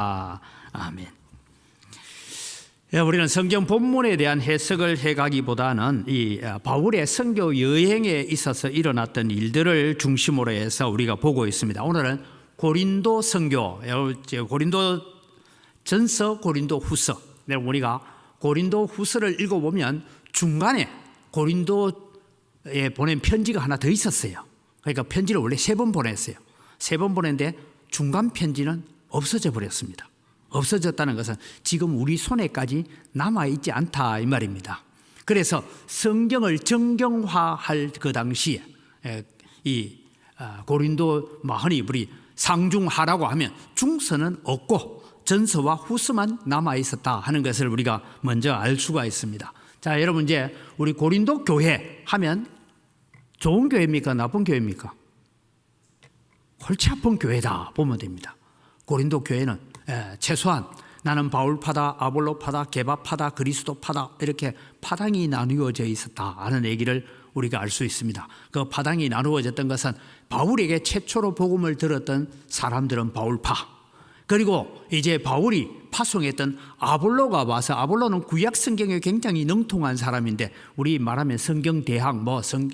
아멘. 우리는 성경 본문에 대한 해석을 해가기보다는 이 바울의 선교 여행에 있어서 일어났던 일들을 중심으로 해서 우리가 보고 있습니다. 오늘은 고린도 선교, 고린도 전서, 고린도 후서. 우리가 고린도 후서를 읽어보면 중간에 고린도에 보낸 편지가 하나 더 있었어요. 그러니까 편지를 원래 3번 보냈어요. 3번 보냈는데 중간 편지는 없어져 버렸습니다. 없어졌다는 것은 지금 우리 손에까지 남아있지 않다 이 말입니다. 그래서 성경을 정경화할 그 당시에 이 고린도 마흔이 우리 상중하라고 하면 중서는 없고 전서와 후서만 남아있었다 하는 것을 우리가 먼저 알 수가 있습니다. 자, 여러분, 이제 우리 고린도 교회 하면 좋은 교회입니까? 나쁜 교회입니까? 골치 아픈 교회다 보면 됩니다. 고린도 교회는 최소한 나는 바울파다, 아볼로파다, 게바파다, 그리스도파다 이렇게 파당이 나누어져 있었다 하는 얘기를 우리가 알 수 있습니다. 그 파당이 나누어졌던 것은 바울에게 최초로 복음을 들었던 사람들은 바울파, 그리고 이제 바울이 파송했던 아볼로가 와서, 아볼로는 구약 성경에 굉장히 능통한 사람인데 우리 말하면 성경 대학,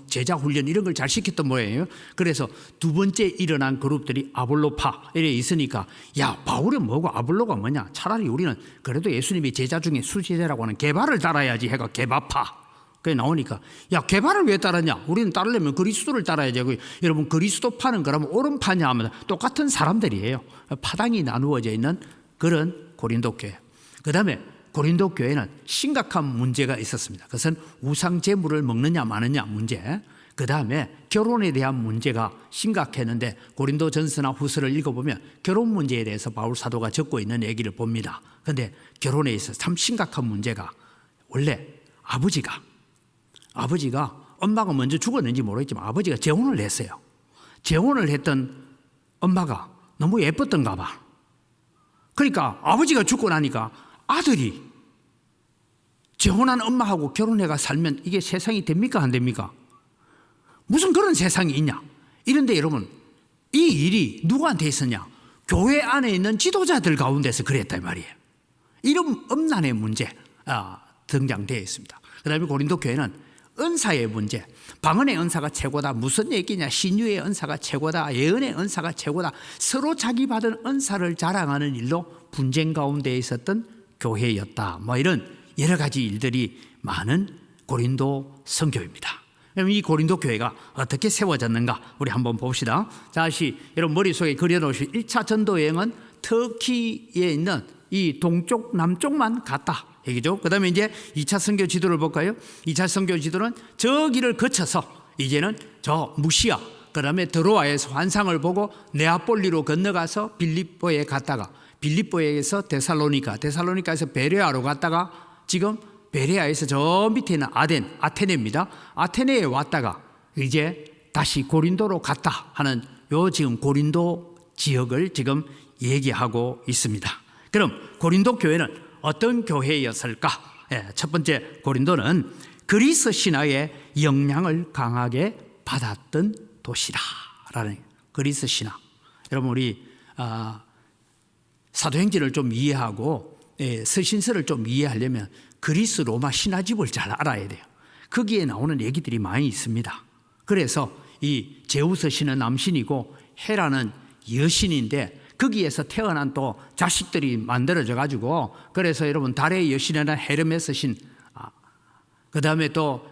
제자 훈련 이런 걸 잘 시켰던 모양이에요. 그래서 두 번째 일어난 그룹들이 아볼로파 이래 있으니까, 야, 바울은 뭐고 아볼로가 뭐냐, 차라리 우리는 그래도 예수님이 제자 중에 수제자라고 하는 게바를 따라야지 해가 게바파. 그게 나오니까, 야, 게바를 왜 따르냐, 우리는 따르려면 그리스도를 따라야지. 여러분, 그리스도파는 그러면 옳은파냐 하면 똑같은 사람들이에요. 파당이 나누어져 있는 그런 고린도 교회. 그 다음에 고린도 교회는 심각한 문제가 있었습니다. 그것은 우상 제물을 먹느냐 마느냐 문제, 그 다음에 결혼에 대한 문제가 심각했는데 고린도 전서나 후서를 읽어보면 결혼 문제에 대해서 바울 사도가 적고 있는 얘기를 봅니다. 그런데 결혼에 있어서 참 심각한 문제가, 원래 아버지가 엄마가 먼저 죽었는지 모르겠지만 아버지가 재혼을 했어요. 재혼을 했던 엄마가 너무 예뻤던가 봐. 그러니까 아버지가 죽고 나니까 아들이 재혼한 엄마하고 결혼해가 살면 이게 세상이 됩니까 안 됩니까? 무슨 그런 세상이 있냐? 이런데 여러분, 이 일이 누구한테 있었냐? 교회 안에 있는 지도자들 가운데서 그랬단 말이에요. 이런 엄난의 문제 등장되어 있습니다. 그 다음에 고린도 교회는 은사의 문제, 방언의 은사가 최고다, 무슨 얘기냐, 신유의 은사가 최고다, 예언의 은사가 최고다, 서로 자기 받은 은사를 자랑하는 일로 분쟁 가운데 있었던 교회였다. 이런 여러 가지 일들이 많은 고린도 선교입니다. 그럼 이 고린도 교회가 어떻게 세워졌는가 우리 한번 봅시다. 다시 여러분 머릿속에 그려놓으시면 1차 전도 여행은 터키에 있는 이 동쪽 남쪽만 갔다 얘기죠. 그 다음에 이제 2차 선교 지도를 볼까요? 2차 선교 지도는 저 길을 거쳐서 이제는 저 무시아, 그 다음에 드로아에서 환상을 보고 네아폴리로 건너가서 빌립보에 갔다가, 빌립보에서 데살로니카에서 베레아로 갔다가, 지금 베레아에서 저 밑에 있는 아테네입니다. 아테네에 왔다가 이제 다시 고린도로 갔다 하는 요 지금 고린도 지역을 지금 얘기하고 있습니다. 그럼 고린도 교회는 어떤 교회였을까? 첫 번째, 고린도는 그리스 신화의 영향을 강하게 받았던 도시다라는, 그리스 신화. 여러분, 우리 사도행전을 좀 이해하고 서신서를 좀 이해하려면 그리스 로마 신화집을 잘 알아야 돼요. 거기에 나오는 얘기들이 많이 있습니다. 그래서 이 제우스 신은 남신이고 헤라는 여신인데 거기에서 태어난 또 자식들이 만들어져 가지고, 그래서 여러분 달의 여신이나 헤르메스 신, 그 다음에 또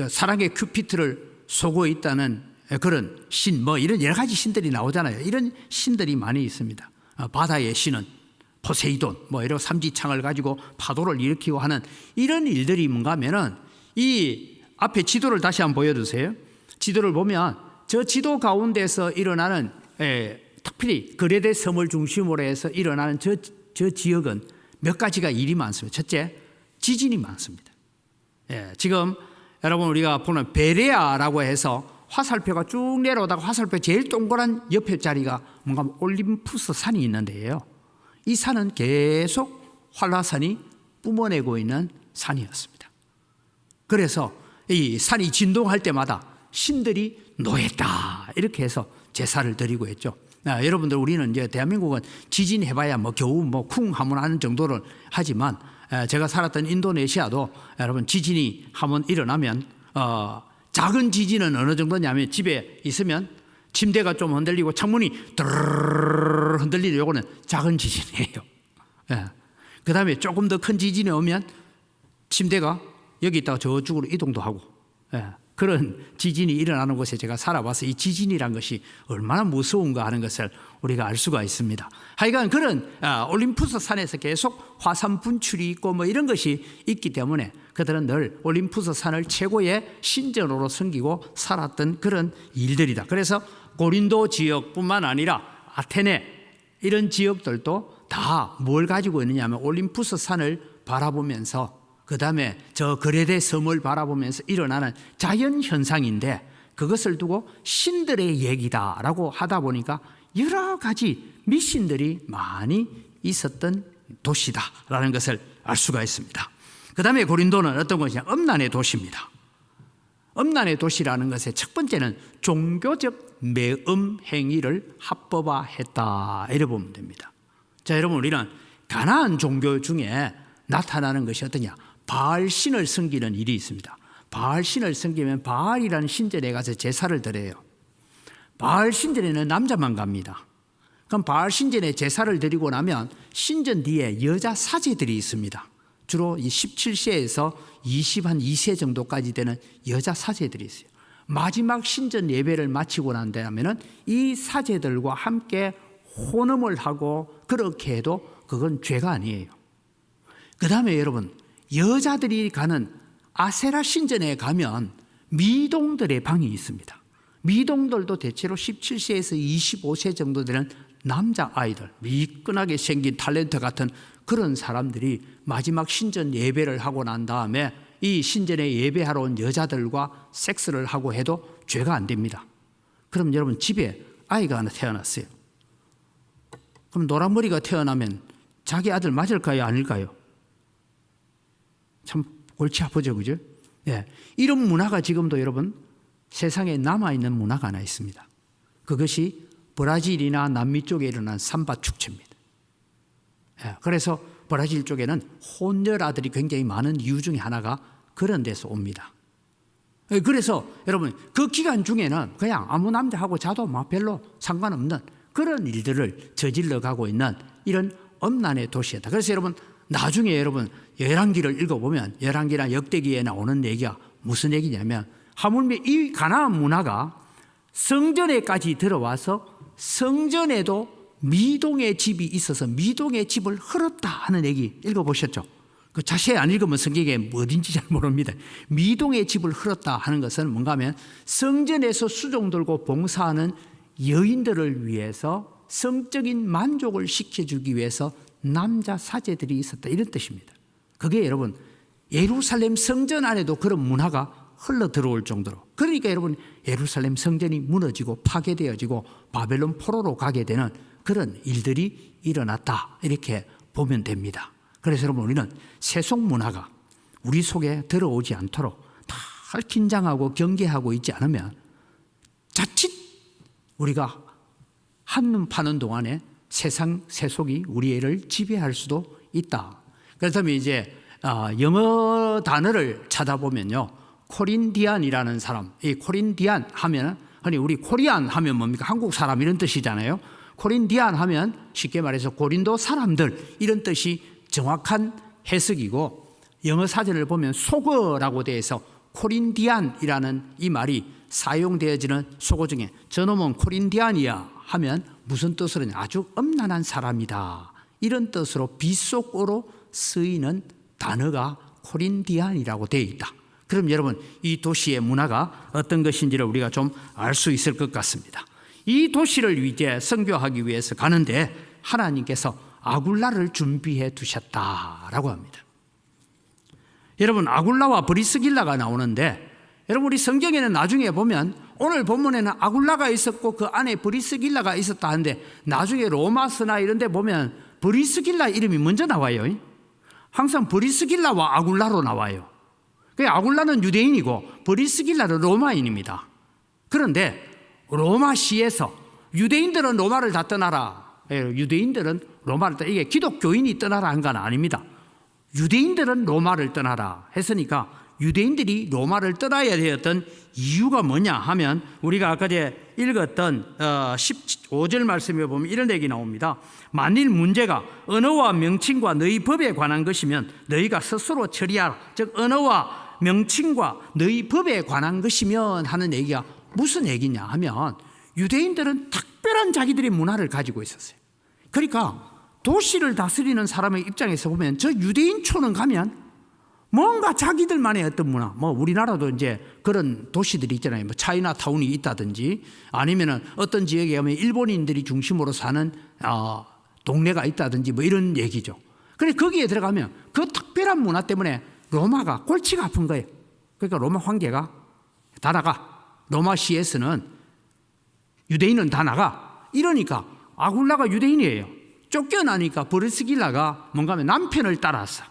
사랑의 큐피트를 쏘고 있다는 그런 신, 이런 여러 가지 신들이 나오잖아요. 이런 신들이 많이 있습니다. 바다의 신은 포세이돈, 이런 삼지창을 가지고 파도를 일으키고 하는 이런 일들이 뭔가 하면은, 이 앞에 지도를 다시 한번 보여주세요. 지도를 보면 저 지도 가운데서 일어나는 특별히 그레데 섬을 중심으로 해서 일어나는 저 지역은 몇 가지가 일이 많습니다. 첫째, 지진이 많습니다. 지금 여러분 우리가 보는 베레아라고 해서 화살표가 쭉 내려오다가 화살표 제일 동그란 옆에 자리가 뭔가 올림푸스 산이 있는데요. 이 산은 계속 활화산이 뿜어내고 있는 산이었습니다. 그래서 이 산이 진동할 때마다 신들이 노했다 이렇게 해서 제사를 드리고 했죠. 여러분들 우리는 이제 대한민국은 지진 해봐야 뭐 겨우 뭐 쿵 하면 하는 정도를 하지만 제가 살았던 인도네시아도 여러분 지진이 한번 일어나면 작은 지진은 어느 정도냐면 집에 있으면 침대가 좀 흔들리고 창문이 드르르 흔들리는 요거는 작은 지진이에요. 그 다음에 조금 더 큰 지진이 오면 침대가 여기 있다가 저쪽으로 이동도 하고 그런 지진이 일어나는 곳에 제가 살아봐서 이 지진이란 것이 얼마나 무서운가 하는 것을 우리가 알 수가 있습니다. 하여간 그런 올림푸스 산에서 계속 화산 분출이 있고 뭐 이런 것이 있기 때문에 그들은 늘 올림푸스 산을 최고의 신전으로 섬기고 살았던 그런 일들이다. 그래서 고린도 지역뿐만 아니라 아테네 이런 지역들도 다 뭘 가지고 있느냐 하면 올림푸스 산을 바라보면서 그 다음에 저 그레데 섬을 바라보면서 일어나는 자연 현상인데 그것을 두고 신들의 얘기다라고 하다 보니까 여러 가지 미신들이 많이 있었던 도시다라는 것을 알 수가 있습니다. 그 다음에 고린도는 어떤 것이냐, 음란의 도시입니다. 음란의 도시라는 것의 첫 번째는 종교적 매음 행위를 합법화했다 이래 보면 됩니다. 자, 여러분 우리는 가나안 종교 중에 나타나는 것이 어떠냐, 바알 신을 섬기는 일이 있습니다. 바알 신을 섬기면 바알이라는 신전에 가서 제사를 드려요. 바알 신전에는 남자만 갑니다. 그럼 바알 신전에 제사를 드리고 나면 신전 뒤에 여자 사제들이 있습니다. 주로 17세에서 22세 정도까지 되는 여자 사제들이 있어요. 마지막 신전 예배를 마치고 난 다음에는 이 사제들과 함께 혼음을 하고 그렇게 해도 그건 죄가 아니에요. 그 다음에 여러분 여자들이 가는 아세라 신전에 가면 미동들의 방이 있습니다. 미동들도 대체로 17세에서 25세 정도 되는 남자아이들, 미끈하게 생긴 탤런트 같은 그런 사람들이 마지막 신전 예배를 하고 난 다음에 이 신전에 예배하러 온 여자들과 섹스를 하고 해도 죄가 안 됩니다. 그럼 여러분 집에 아이가 하나 태어났어요. 그럼 노란머리가 태어나면 자기 아들 맞을까요? 아닐까요? 참 골치 아프죠, 그죠? 이런 문화가 지금도 여러분 세상에 남아있는 문화가 하나 있습니다. 그것이 브라질이나 남미 쪽에 일어난 삼바 축제입니다. 그래서 브라질 쪽에는 혼혈아들이 굉장히 많은 이유 중에 하나가 그런 데서 옵니다. 그래서 여러분 그 기간 중에는 그냥 아무 남자하고 자도 막 별로 상관없는 그런 일들을 저질러 가고 있는 이런 음란의 도시였다. 그래서 여러분 나중에 여러분 열왕기를 읽어보면 열왕기나 역대기에 나오는 얘기가 무슨 얘기냐면 하물며 이 가나안 문화가 성전에까지 들어와서 성전에도 미동의 집이 있어서 미동의 집을 헐었다 하는 얘기 읽어보셨죠? 그 자세히 안 읽으면 성경에 어딘지 잘 모릅니다. 미동의 집을 헐었다 하는 것은 뭔가 하면 성전에서 수종 들고 봉사하는 여인들을 위해서 성적인 만족을 시켜주기 위해서 남자 사제들이 있었다 이런 뜻입니다. 그게 여러분 예루살렘 성전 안에도 그런 문화가 흘러 들어올 정도로, 그러니까 여러분 예루살렘 성전이 무너지고 파괴되어지고 바벨론 포로로 가게 되는 그런 일들이 일어났다 이렇게 보면 됩니다. 그래서 여러분 우리는 세속 문화가 우리 속에 들어오지 않도록 다 긴장하고 경계하고 있지 않으면 자칫 우리가 한눈 파는 동안에 세상 세속이 우리를 지배할 수도 있다. 그래서 이제 영어 단어를 찾아보면요, 코린디안이라는 사람, 이 코린디안 하면 아니 우리 코리안 하면 뭡니까? 한국 사람 이런 뜻이잖아요. 코린디안 하면 쉽게 말해서 고린도 사람들 이런 뜻이 정확한 해석이고, 영어 사전을 보면 속어라고 되어 있어 코린디안이라는 이 말이 사용되어지는 속어 중에 저놈은 코린디안이야 하면 무슨 뜻으로 아주 음란한 사람이다 이런 뜻으로 비속어로 쓰이는 단어가 코린디안이라고 되어 있다. 그럼 여러분 이 도시의 문화가 어떤 것인지를 우리가 좀 알 수 있을 것 같습니다. 이 도시를 이제 선교하기 위해서 가는데 하나님께서 아굴라를 준비해 두셨다라고 합니다. 여러분 아굴라와 브리스길라가 나오는데, 여러분 우리 성경에는 나중에 보면 오늘 본문에는 아굴라가 있었고 그 안에 브리스길라가 있었다 하는데 나중에 로마서나 이런 데 보면 브리스길라 이름이 먼저 나와요. 항상 브리스길라와 아굴라로 나와요. 아굴라는 유대인이고 브리스길라는 로마인입니다. 그런데 로마시에서 유대인들은 로마를 다 떠나라. 유대인들은 로마를 떠나라. 이게 기독교인이 떠나라 한 건 아닙니다. 유대인들은 로마를 떠나라 했으니까 유대인들이 로마를 떠나야 되었던 이유가 뭐냐 하면 우리가 아까 전에 읽었던 15절 말씀에 보면 이런 얘기 나옵니다. 만일 문제가 언어와 명칭과 너희 법에 관한 것이면 너희가 스스로 처리하라. 즉 언어와 명칭과 너희 법에 관한 것이면 하는 얘기가 무슨 얘기냐 하면 유대인들은 특별한 자기들의 문화를 가지고 있었어요. 그러니까 도시를 다스리는 사람의 입장에서 보면 저 유대인촌은 가면 뭔가 자기들만의 어떤 문화, 뭐 우리나라도 이제 그런 도시들이 있잖아요. 뭐 차이나타운이 있다든지 아니면은 어떤 지역에 가면 일본인들이 중심으로 사는 동네가 있다든지 뭐 이런 얘기죠. 그래 거기에 들어가면 그 특별한 문화 때문에 로마가 골치가 아픈 거예요. 그러니까 로마 황제가 다 나가. 로마시에서는 유대인은 다 나가. 이러니까 아굴라가 유대인이에요. 쫓겨나니까 브리스길라가 뭔가 하면 남편을 따라서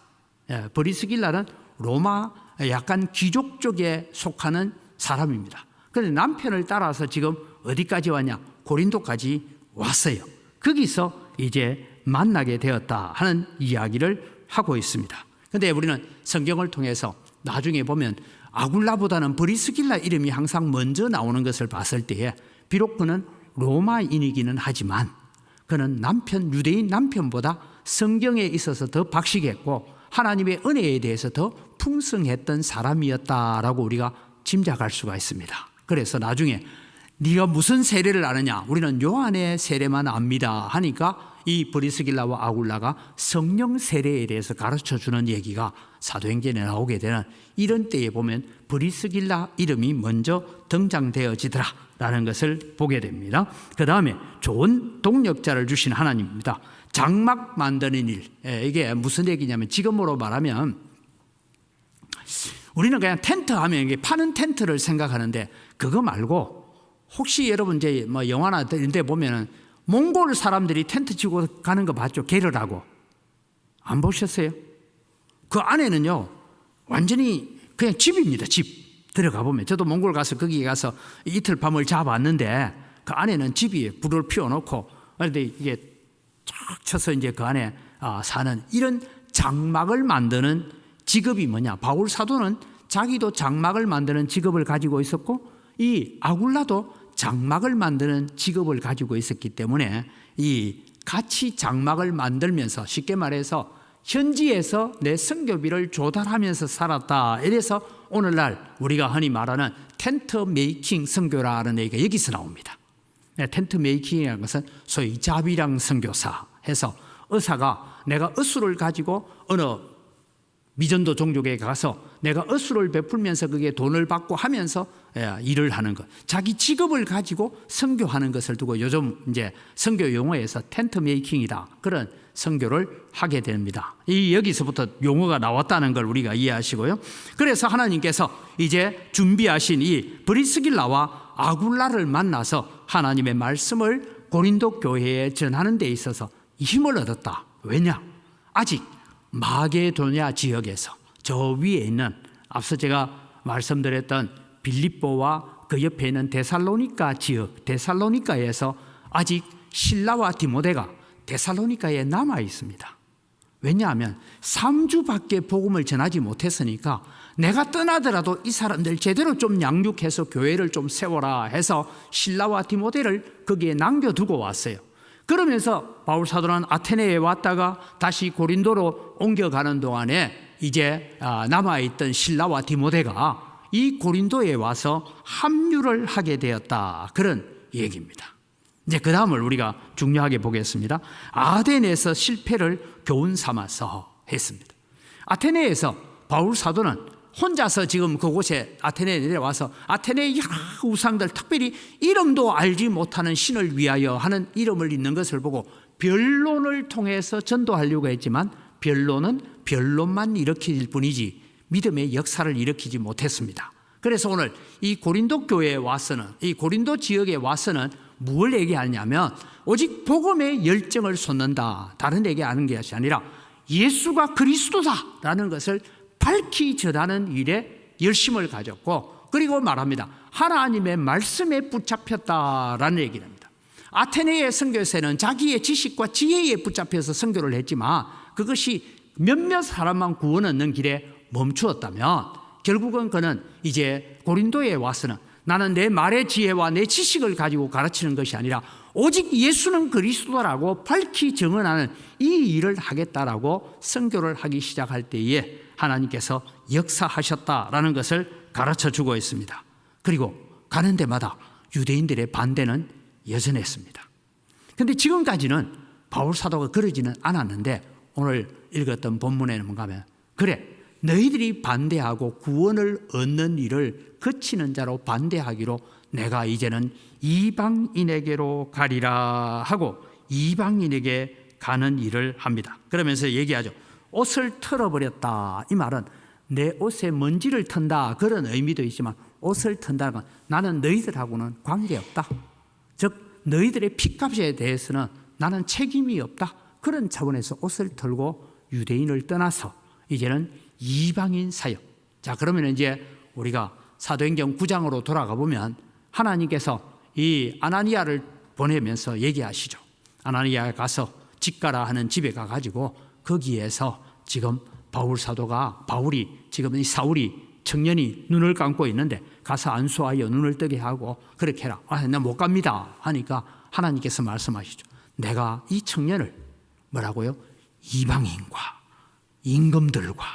브리스길라는 로마 약간 귀족 쪽에 속하는 사람입니다. 그런데 남편을 따라서 지금 어디까지 왔냐? 고린도까지 왔어요. 거기서 이제 만나게 되었다 하는 이야기를 하고 있습니다. 그런데 우리는 성경을 통해서 나중에 보면 아굴라보다는 브리스길라 이름이 항상 먼저 나오는 것을 봤을 때에 비록 그는 로마인이기는 하지만 그는 유대인 남편보다 성경에 있어서 더 박식했고 하나님의 은혜에 대해서 더 풍성했던 사람이었다라고 우리가 짐작할 수가 있습니다. 그래서 나중에 네가 무슨 세례를 아느냐? 우리는 요한의 세례만 압니다 하니까 이 브리스길라와 아굴라가 성령 세례에 대해서 가르쳐주는 얘기가 사도행전에 나오게 되는 이런 때에 보면 브리스길라 이름이 먼저 등장되어지더라 라는 것을 보게 됩니다. 그 다음에 좋은 동력자를 주신 하나님입니다. 장막 만드는 일, 이게 무슨 얘기냐면 지금으로 말하면 우리는 그냥 텐트 하면 이게 파는 텐트를 생각하는데 그거 말고 혹시 여러분 이제 뭐 영화나 이런 데 보면은 몽골 사람들이 텐트 치고 가는 거 봤죠? 게르라고. 안 보셨어요? 그 안에는요 완전히 그냥 집입니다. 집. 들어가 보면 저도 몽골 가서 거기 가서 이틀 밤을 자봤는데 그 안에는 집이 불을 피워놓고 그런데 이게 쫙 쳐서 이제 그 안에 사는 이런 장막을 만드는 직업이 뭐냐? 바울 사도는 자기도 장막을 만드는 직업을 가지고 있었고 이 아굴라도 장막을 만드는 직업을 가지고 있었기 때문에 이 같이 장막을 만들면서 쉽게 말해서 현지에서 내 선교비를 조달하면서 살았다. 이래서 오늘날 우리가 흔히 말하는 텐트 메이킹 선교라는 얘기가 여기서 나옵니다. 텐트 메이킹이라는 것은 소위 자비랑 선교사 해서 의사가 내가 의술을 가지고 어느 미전도 종족에 가서 내가 의술을 베풀면서 그게 돈을 받고 하면서 일을 하는 것. 자기 직업을 가지고 선교하는 것을 두고 요즘 이제 선교 용어에서 텐트 메이킹이다. 그런 선교를 하게 됩니다. 여기서부터 용어가 나왔다는 걸 우리가 이해하시고요. 그래서 하나님께서 이제 준비하신 이 브리스길라와 아굴라를 만나서 하나님의 말씀을 고린도 교회에 전하는 데 있어서 힘을 얻었다. 왜냐? 아직 마게도냐 지역에서 저 위에 있는 앞서 제가 말씀드렸던 빌립보와 그 옆에 있는 데살로니가 지역, 데살로니가에서 아직 실라와 디모데가 데살로니가에 남아 있습니다. 왜냐하면 3주밖에 복음을 전하지 못했으니까 내가 떠나더라도 이 사람들 제대로 좀 양육해서 교회를 좀 세워라 해서 실라와 디모데를 거기에 남겨두고 왔어요. 그러면서 바울 사도는 아테네에 왔다가 다시 고린도로 옮겨가는 동안에 이제 남아있던 실라와 디모데가 이 고린도에 와서 합류를 하게 되었다. 그런 얘기입니다. 이제 그 다음을 우리가 중요하게 보겠습니다. 아덴에서 실패를 교훈 삼아서 했습니다. 아테네에서 바울 사도는 혼자서 지금 그곳에 아테네에 내려와서 아테네의 여러 우상들, 특별히 이름도 알지 못하는 신을 위하여 하는 이름을 있는 것을 보고 변론을 통해서 전도하려고 했지만 변론만 일으킬 뿐이지 믿음의 역사를 일으키지 못했습니다. 그래서 오늘 이 고린도 교회에 와서는, 이 고린도 지역에 와서는 무엇을 얘기하냐면 오직 복음의 열정을 솟는다. 다른 얘기하는 것이 아니라 예수가 그리스도다라는 것을 밝히 전하는 일에 열심을 가졌고, 그리고 말합니다. 하나님의 말씀에 붙잡혔다라는 얘기를 합니다. 아테네의 선교에서는 자기의 지식과 지혜에 붙잡혀서 선교를 했지만 그것이 몇몇 사람만 구원 얻는 길에 멈추었다면 결국은 그는 이제 고린도에 와서는 나는 내 말의 지혜와 내 지식을 가지고 가르치는 것이 아니라 오직 예수는 그리스도라고 밝히 증언하는 이 일을 하겠다라고 선교를 하기 시작할 때에 하나님께서 역사하셨다라는 것을 가르쳐 주고 있습니다. 그리고 가는 데마다 유대인들의 반대는 여전했습니다. 그런데 지금까지는 바울 사도가 그러지는 않았는데 오늘 읽었던 본문에는 뭔가 하면 그래 너희들이 반대하고 구원을 얻는 일을 그치는 자로 반대하기로 내가 이제는 이방인에게로 가리라 하고 이방인에게 가는 일을 합니다. 그러면서 얘기하죠. 옷을 털어버렸다. 이 말은 내 옷에 먼지를 턴다 그런 의미도 있지만 옷을 턴다는 건 나는 너희들하고는 관계없다. 즉 너희들의 핏값에 대해서는 나는 책임이 없다. 그런 차원에서 옷을 털고 유대인을 떠나서 이제는 이방인 사역. 자, 그러면 이제 우리가 사도행전 9장으로 돌아가 보면 하나님께서 이 아나니아를 보내면서 얘기하시죠. 아나니아에 가서 집가라 하는 집에 가가지고 거기에서 지금 바울이 지금 이 사울이 청년이 눈을 감고 있는데 가서 안수하여 눈을 뜨게 하고 그렇게 해라. 나 못 갑니다 하니까 하나님께서 말씀하시죠. 내가 이 청년을 뭐라고요? 이방인과 임금들과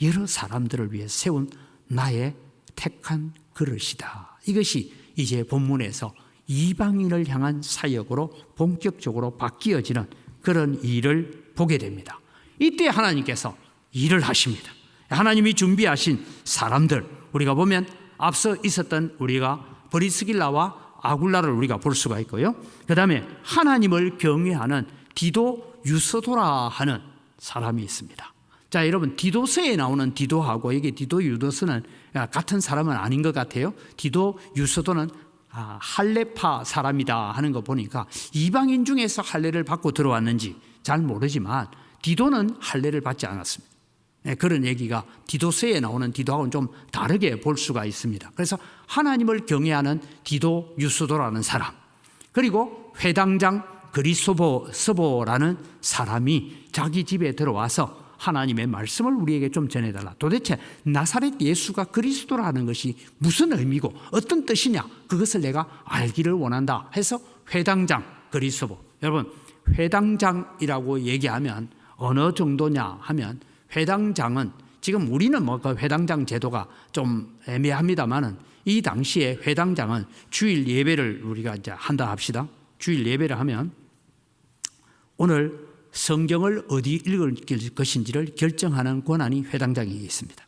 여러 사람들을 위해 세운 나의 택한 그릇이다. 이것이 이제 본문에서 이방인을 향한 사역으로 본격적으로 바뀌어지는 그런 일을 보게 됩니다. 이때 하나님께서 일을 하십니다. 하나님이 준비하신 사람들, 우리가 보면 앞서 있었던 우리가 브리스길라와 아굴라를 우리가 볼 수가 있고요. 그 다음에 하나님을 경외하는 디도 유스도라 하는 사람이 있습니다. 자, 여러분 디도서에 나오는 디도하고 여기 디도 유도서는 같은 사람은 아닌 것 같아요. 디도 유스도는 할례파 사람이다 하는 거 보니까 이방인 중에서 할례를 받고 들어왔는지 잘 모르지만 디도는 할례를 받지 않았습니다. 그런 얘기가 디도서에 나오는 디도하고는 좀 다르게 볼 수가 있습니다. 그래서 하나님을 경외하는 디도 유스도라는 사람, 그리고 회당장 그리스도라는 사람이 자기 집에 들어와서 하나님의 말씀을 우리에게 좀 전해달라. 도대체 나사렛 예수가 그리스도라는 것이 무슨 의미고 어떤 뜻이냐, 그것을 내가 알기를 원한다 해서 회당장 그리스도. 여러분 회당장이라고 얘기하면 어느 정도냐 하면 회당장은 지금 우리는 그 회당장 제도가 좀 애매합니다만은 이 당시에 회당장은 주일 예배를 우리가 이제 한다 합시다. 주일 예배를 하면 오늘 성경을 어디 읽을 것인지를 결정하는 권한이 회당장에 있습니다.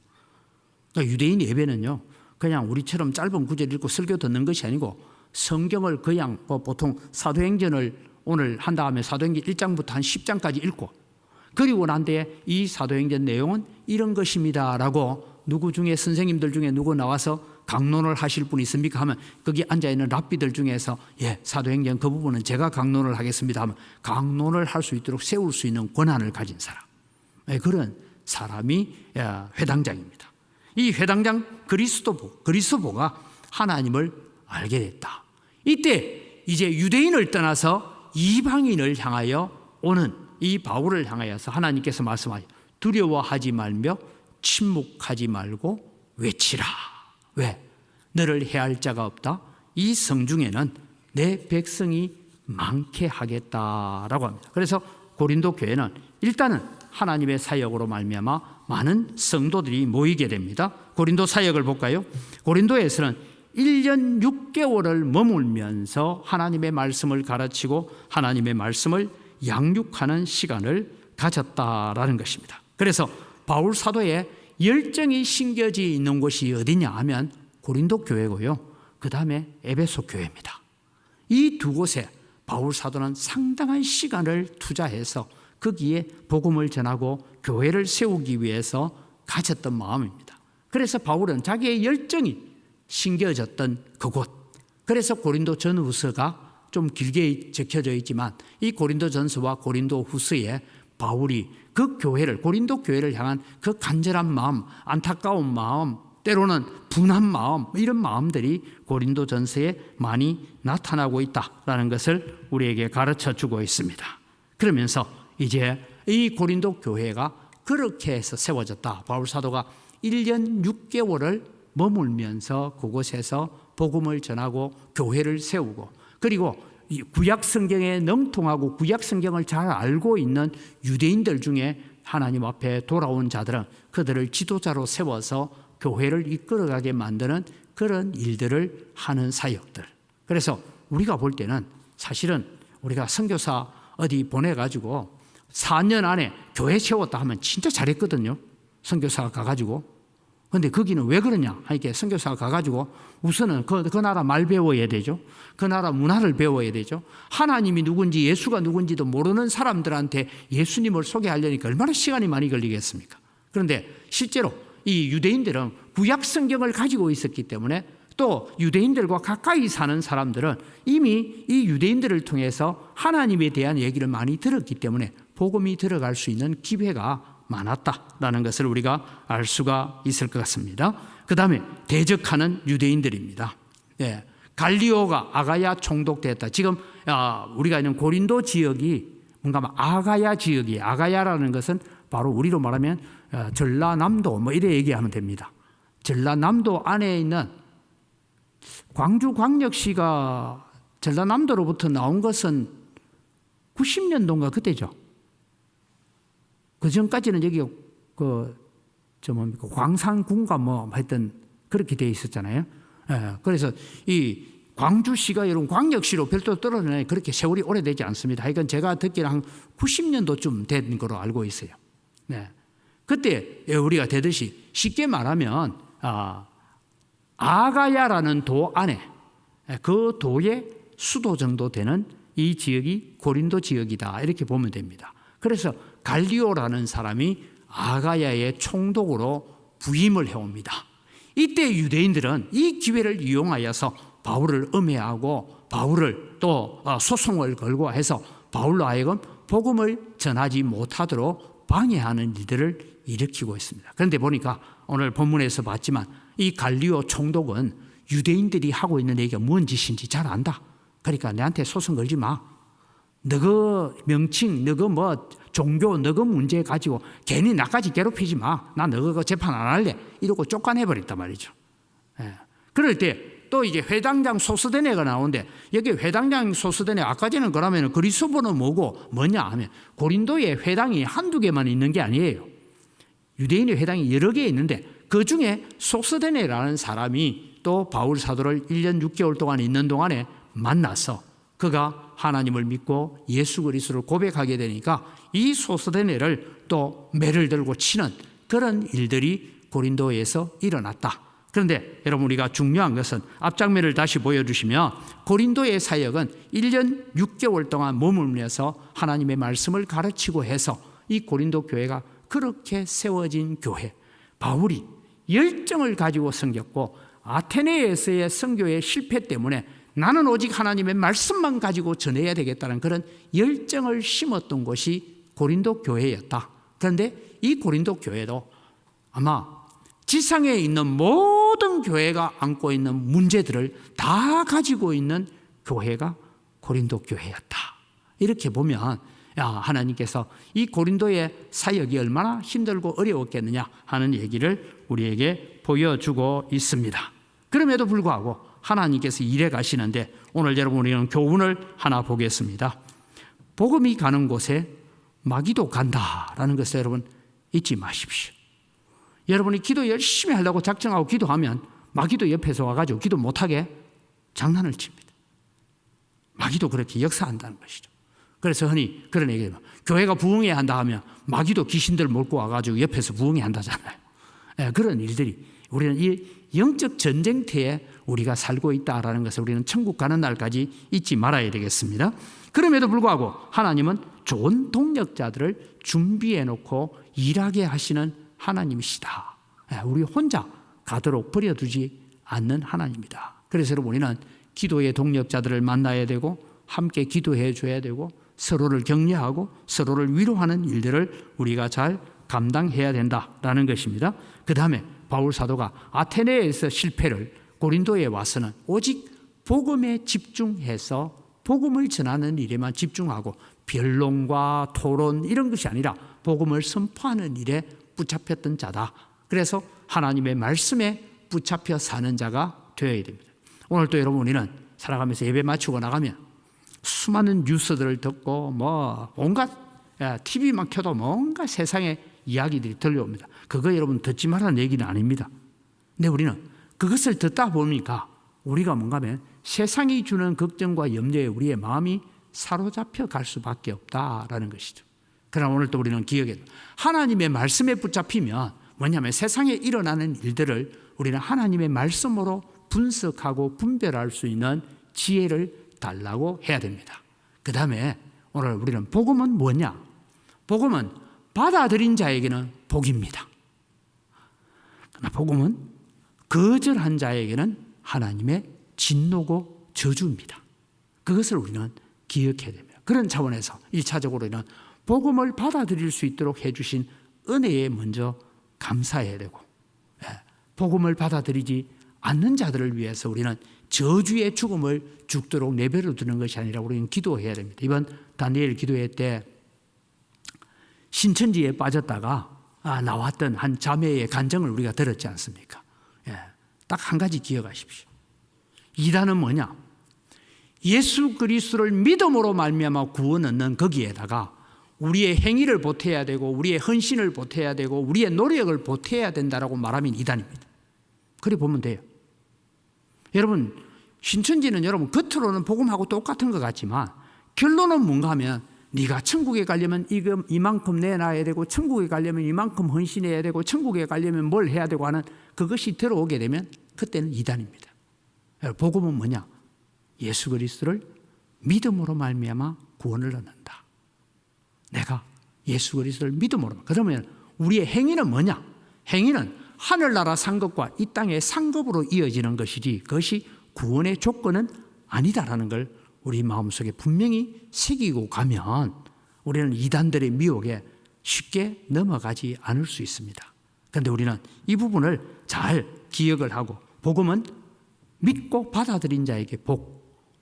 그러니까 유대인 예배는요, 그냥 우리처럼 짧은 구절 읽고 설교 듣는 것이 아니고 성경을 그냥 보통 사도행전을 오늘 한 다음에 사도행전 1장부터 한 10장까지 읽고 그리고 난 뒤에 이 사도행전 내용은 이런 것입니다 라고 누구 중에 선생님들 중에 누구 나와서 강론을 하실 분 있습니까 하면 거기 앉아있는 랍비들 중에서 사도행전 그 부분은 제가 강론을 하겠습니다 하면 강론을 할 수 있도록 세울 수 있는 권한을 가진 사람, 그런 사람이 회당장입니다. 이 회당장 그리스도보가 하나님을 알게 됐다. 이때 이제 유대인을 떠나서 이방인을 향하여 오는 이 바울을 향하여서 하나님께서 말씀하시죠. 두려워하지 말며 침묵하지 말고 외치라. 왜? 너를 해할 자가 없다. 이 성중에는 내 백성이 많게 하겠다라고 합니다. 그래서 고린도 교회는 일단은 하나님의 사역으로 말미암아 많은 성도들이 모이게 됩니다. 고린도 사역을 볼까요? 고린도에서는 1년 6개월을 머물면서 하나님의 말씀을 가르치고 하나님의 말씀을 양육하는 시간을 가졌다라는 것입니다. 그래서 바울 사도의 열정이 심겨져 있는 곳이 어디냐 하면 고린도 교회고요. 그 다음에 에베소 교회입니다. 이 두 곳에 바울 사도는 상당한 시간을 투자해서 거기에 복음을 전하고 교회를 세우기 위해서 가졌던 마음입니다. 그래서 바울은 자기의 열정이 심겨졌던 그곳, 그래서 고린도 전후서가 좀 길게 적혀져 있지만 이 고린도 전서와 고린도 후서에 바울이 그 교회를, 고린도 교회를 향한 그 간절한 마음, 안타까운 마음, 때로는 분한 마음, 이런 마음들이 고린도전서에 많이 나타나고 있다라는 것을 우리에게 가르쳐 주고 있습니다. 그러면서 이제 이 고린도 교회가 그렇게 해서 세워졌다. 바울 사도가 1년 6개월을 머물면서 그곳에서 복음을 전하고 교회를 세우고, 그리고 구약 성경에 능통하고 구약 성경을 잘 알고 있는 유대인들 중에 하나님 앞에 돌아온 자들은 그들을 지도자로 세워서 교회를 이끌어가게 만드는 그런 일들을 하는 사역들. 그래서 우리가 볼 때는 사실은 우리가 선교사 어디 보내가지고 4년 안에 교회 세웠다 하면 진짜 잘했거든요. 선교사가 가가지고. 근데 거기는 왜 그러냐 하니까 선교사가 가가지고 우선은 그 나라 말 배워야 되죠. 그 나라 문화를 배워야 되죠. 하나님이 누군지 예수가 누군지도 모르는 사람들한테 예수님을 소개하려니까 얼마나 시간이 많이 걸리겠습니까? 그런데 실제로 이 유대인들은 구약 성경을 가지고 있었기 때문에, 또 유대인들과 가까이 사는 사람들은 이미 이 유대인들을 통해서 하나님에 대한 얘기를 많이 들었기 때문에 복음이 들어갈 수 있는 기회가 많았다라는 것을 우리가 알 수가 있을 것 같습니다. 그 다음에 대적하는 유대인들입니다. 네. 갈리오가 아가야 총독되었다. 지금 우리가 있는 고린도 지역이 뭔가 아가야 지역이에요. 아가야라는 것은 바로 우리로 말하면 전라남도 뭐 이래 얘기하면 됩니다. 전라남도 안에 있는 광주광역시가 전라남도로부터 나온 것은 90년도인가 그때죠. 그 전까지는 여기 광산군가 뭐 하여튼 그렇게 되어 있었잖아요. 예, 그래서 이 광주시가 여러분 광역시로 별도로 떨어지는 그렇게 세월이 오래되지 않습니다. 이건 제가 듣기로 한 90년도쯤 된 거로 알고 있어요. 네. 그때 우리가 되듯이 쉽게 말하면 아가야라는 도 안에 그 도의 수도 정도 되는 이 지역이 고린도 지역이다 이렇게 보면 됩니다. 그래서 갈리오라는 사람이 아가야의 총독으로 부임을 해옵니다. 이때 유대인들은 이 기회를 이용하여서 바울을 음해하고 바울을 또 소송을 걸고 해서 바울로 하여금 복음을 전하지 못하도록 방해하는 일들을 일으키고 있습니다. 그런데 보니까 오늘 본문에서 봤지만 이 갈리오 총독은 유대인들이 하고 있는 얘기가 뭔 짓인지 잘 안다. 그러니까 내한테 소송 걸지 마. 너그 명칭, 너그 뭐 종교, 너그 문제 가지고 괜히 나까지 괴롭히지 마. 나 너그 재판 안 할래. 이러고 쫓아내버렸단 말이죠. 예. 그럴 때 또 이제 회당장 소스데네가 나오는데, 여기 회당장 소스데네 아까 전에 그러면 그리스도는 뭐냐 하면 고린도에 회당이 한두 개만 있는 게 아니에요. 유대인의 회당이 여러 개 있는데 그 중에 소스데네라는 사람이 또 바울 사도를 1년 6개월 동안 있는 동안에 만나서 그가 하나님을 믿고 예수 그리스도를 고백하게 되니까 이 소스데네를 또 매를 들고 치는 그런 일들이 고린도에서 일어났다. 그런데 여러분 우리가 중요한 것은 앞장면을 다시 보여주시면 고린도의 사역은 1년 6개월 동안 머물면서 하나님의 말씀을 가르치고 해서 이 고린도 교회가 그렇게 세워진 교회. 바울이 열정을 가지고 섬겼고 아테네에서의 선교의 실패 때문에 나는 오직 하나님의 말씀만 가지고 전해야 되겠다는 그런 열정을 심었던 곳이 고린도 교회였다. 그런데 이 고린도 교회도 아마 지상에 있는 모든 교회가 안고 있는 문제들을 다 가지고 있는 교회가 고린도 교회였다. 이렇게 보면 하나님께서 이 고린도의 사역이 얼마나 힘들고 어려웠겠느냐 하는 얘기를 우리에게 보여주고 있습니다. 그럼에도 불구하고 하나님께서 일해 가시는데 오늘 여러분 우리는 교훈을 하나 보겠습니다. 복음이 가는 곳에 마귀도 간다라는 것을 여러분 잊지 마십시오. 여러분이 기도 열심히 하려고 작정하고 기도하면 마귀도 옆에서 와가지고 기도 못하게 장난을 칩니다. 마귀도 그렇게 역사한다는 것이죠. 그래서 흔히 그런 얘기를 교회가 부흥해야 한다 하면 마귀도 귀신들 몰고 와가지고 옆에서 부흥해야 한다잖아요. 그런 일들이 우리는 이 영적 전쟁터에 우리가 살고 있다라는 것을 우리는 천국 가는 날까지 잊지 말아야 되겠습니다. 그럼에도 불구하고 하나님은 좋은 동력자들을 준비해 놓고 일하게 하시는 하나님이시다. 우리 혼자 가도록 버려두지 않는 하나님이다. 그래서 여러분 우리는 기도의 동력자들을 만나야 되고 함께 기도해 줘야 되고 서로를 격려하고 서로를 위로하는 일들을 우리가 잘 감당해야 된다라는 것입니다. 그 다음에 바울 사도가 아테네에서 실패를 고린도에 와서는 오직 복음에 집중해서 복음을 전하는 일에만 집중하고 변론과 토론 이런 것이 아니라 복음을 선포하는 일에 붙잡혔던 자다. 그래서 하나님의 말씀에 붙잡혀 사는 자가 되어야 됩니다. 오늘 또 여러분, 우리는 살아가면서 예배 마치고 나가면 수많은 뉴스들을 듣고 온갖 TV만 켜도 뭔가 세상의 이야기들이 들려옵니다. 그거 여러분 듣지 말라는 얘기는 아닙니다. 근데 우리는 그것을 듣다 보니까 우리가 뭔가 하면 세상이 주는 걱정과 염려에 우리의 마음이 사로잡혀 갈 수밖에 없다라는 것이죠. 그러나 오늘 또 우리는 기억해야 돼요. 하나님의 말씀에 붙잡히면 뭐냐면 세상에 일어나는 일들을 우리는 하나님의 말씀으로 분석하고 분별할 수 있는 지혜를 달라고 해야 됩니다. 그 다음에 오늘 우리는 복음은 뭐냐? 복음은 받아들인 자에게는 복입니다. 그러나 복음은 거절한 자에게는 하나님의 진노고 저주입니다. 그것을 우리는 기억해야 됩니다. 그런 차원에서 1차적으로는 복음을 받아들일 수 있도록 해주신 은혜에 먼저 감사해야 되고, 복음을 받아들이지 않는 자들을 위해서 우리는 저주의 죽음을 죽도록 내버려 두는 것이 아니라 우리는 기도해야 됩니다. 이번 다니엘 기도회 때 신천지에 빠졌다가 나왔던 한 자매의 간증을 우리가 들었지 않습니까? 딱 한 가지 기억하십시오. 이단은 뭐냐? 예수 그리스도를 믿음으로 말미암아 구원 얻는 거기에다가 우리의 행위를 보태야 되고 우리의 헌신을 보태야 되고 우리의 노력을 보태야 된다라고 말하면 이단입니다. 그래 보면 돼요. 여러분, 신천지는 여러분 겉으로는 복음하고 똑같은 것 같지만 결론은 뭔가 하면 네가 천국에 가려면 이만큼 내놔야 되고 천국에 가려면 이만큼 헌신해야 되고 천국에 가려면 뭘 해야 되고 하는 그것이 들어오게 되면 그때는 이단입니다. 복음은 뭐냐? 예수 그리스도를 믿음으로 말미암아 구원을 얻는다. 내가 예수 그리스도를 믿음으로. 그러면 우리의 행위는 뭐냐? 행위는 하늘나라 상급과 이 땅의 상급으로 이어지는 것이지 그것이 구원의 조건은 아니다라는 걸 우리 마음속에 분명히 새기고 가면 우리는 이단들의 미혹에 쉽게 넘어가지 않을 수 있습니다. 그런데 우리는 이 부분을 잘 기억을 하고 복음은 믿고 받아들인 자에게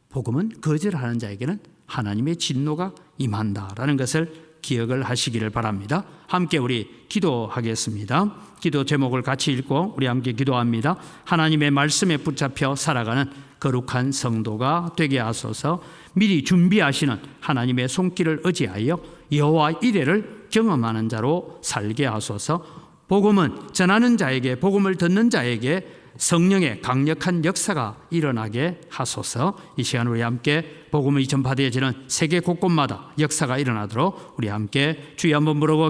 복음은 거절하는 자에게는 하나님의 진노가 임한다라는 것을 기억을 하시기를 바랍니다. 함께 우리 기도하겠습니다. 기도 제목을 같이 읽고 우리 함께 기도합니다. 하나님의 말씀에 붙잡혀 살아가는 거룩한 성도가 되게 하소서. 미리 준비하시는 하나님의 손길을 의지하여 여호와 이레를 경험하는 자로 살게 하소서. 복음은 전하는 자에게, 복음을 듣는 자에게 성령의 강력한 역사가 일어나게 하소서. 이 시간 우리 함께 복음이 전파되어지는 세계 곳곳마다 역사가 일어나도록 우리 함께 주여 한번 부르고